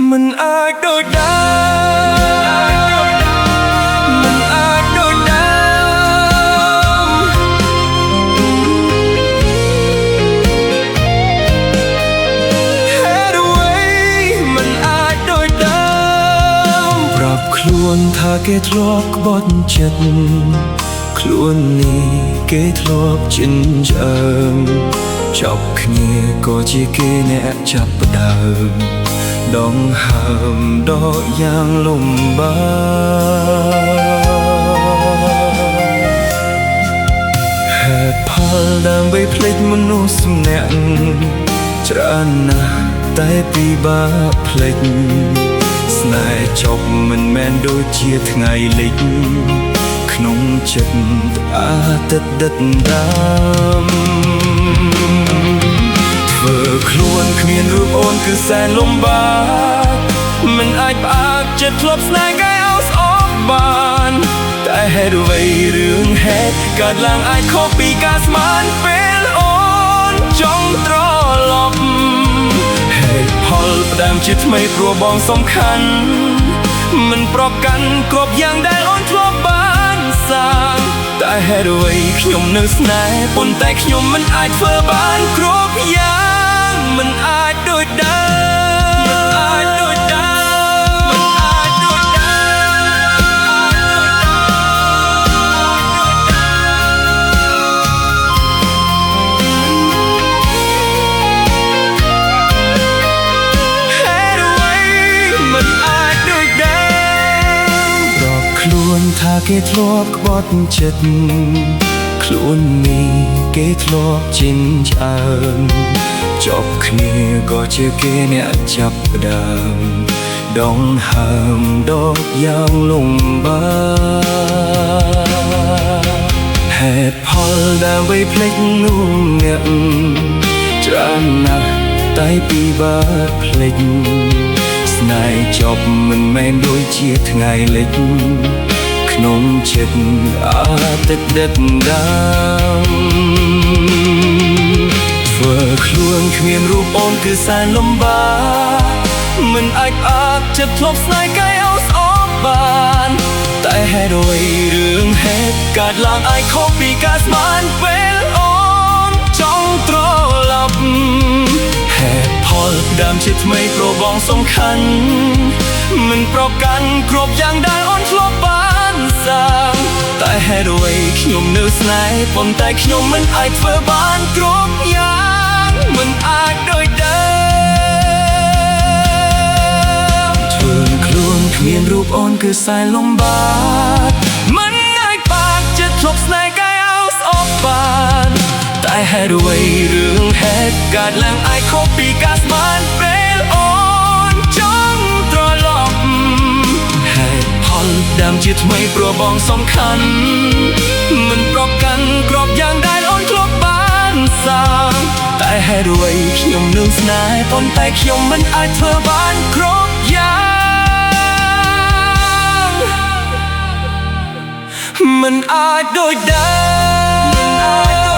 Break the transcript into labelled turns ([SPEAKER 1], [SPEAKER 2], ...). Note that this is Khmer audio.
[SPEAKER 1] มันอาจโดดดาวมันอาจโดดดาวมันอาจโดดดาวปรับខ្លួនថាគេធ្លាប់ក្បត់ចិត្តខ្លួននេះគេធ្លាប់ចិញ្ចឹមចប់គ្នាក៏ជាគេអ្នកចាប់ផ្ដើមដងហើមដកយ៉ាងលំបាកហេតុផលដើម្បីភ្លេចមនុស្សម្នាក់ច្រើនណាស់តែពិបាកភ្លេចស្នេហ៍ចប់មិនមែនដូចជាថ្ងៃលិចក្នុងចិត្តអាទិត្យដិតដាមធ្វើខ្លួនគ្មានរូបអូនគឺសែនលំបាកមិនអាចផ្អាកចិត្តធ្លាប់ស្នេហ៍កាយឲ្យស្អប់បានតែហេតុអ្វីរឿងហេតុកើតឡើងអាចខុសពីការស្មានពេលអូនចង់ត្រឡប់ហេតុផលផ្ដើមជាថ្មីព្រោះបងសំខាន់មិនប្រកាន់គ្រប់យ៉ាងដែលអូនធ្លាប់បានសាងតែហេតុអ្វីខ្ញុំនៅស្នេហ៍ប៉ុន្តែខ្ញុំមិនអាចធ្វើបានគ្រប់យ៉ាងមិនអាចដូចដើមមិនអាចដូចដើមមិនអាចដូចដើមហេតុអ្វីមិនអាចដូចដើមរាប់ខ្លួនថាគេធ្លាប់ក្បត់ចិត្តខ្លួននេះគេធ្លាប់ចិញ្ចឹមចប់គ្នាក៏ជាគេអ្នកចាប់ផ្ដើមដងហើមដកយ៉ាងលំបាកហេតុផលដើម្បីភ្លេចនោះអ្នកច្រើនណាស់តែពិបាកភ្លេចស្នេហ៍ចប់មិនមែនដូចជាថ្ងៃលិចក្នុងចិត្តអាទិត្យដិតដាមធ្វើខ្លួនគ្មានរូបអូនគឺសែនលំបាកមិនអាចផ្អាកចិត្តធ្លាប់ស្នេហ៍កាយឲ្យស្អប់បានតែហេតុអ្វីរឿងហេតុកើតឡើងអាចខុសពីការស្មានពេលអូនចង់ត្រឡប់ហេតុផលដើមជាថ្មីព្រោះបងសំខាន់មិនប្រកាន់គ្រប់យ៉ាងដែលអូនធ្លាប់បានសាងតែហេតុអ្វីខ្ញុំនៅស្នេហ៍ប៉ុន្តែខ្ញុំមិនអាចធ្វើបានគ្រប់យ៉ាងមិនអាចដូចដើមធ្វើខ្លួនគ្មានរូបអូនគឺសែនលំបាកមិនអាចបាក់ចិត្តធ្លាប់ស្នេហ៍កាយឲ្យស្អប់បានតែហេតុអ្វីរឿងហេតុកើតឡើងអាចខុសពីការស្មានពេលអូនចង់ត្រឡប់ហេតុផលដើមជាថ្មីព្រោះបងសំខាន់មិនប្រកាន់គ្រប់យ៉ាងដែលអូនធ្លាប់បានសាងតែហេតុអ្វីខ្ញុំនឹងស្នេហ៍ប៉ុន្តែខ្ញុំមិនអាចធ្វើបានគ្រប់យ៉ាងមិនអាចដូចដើម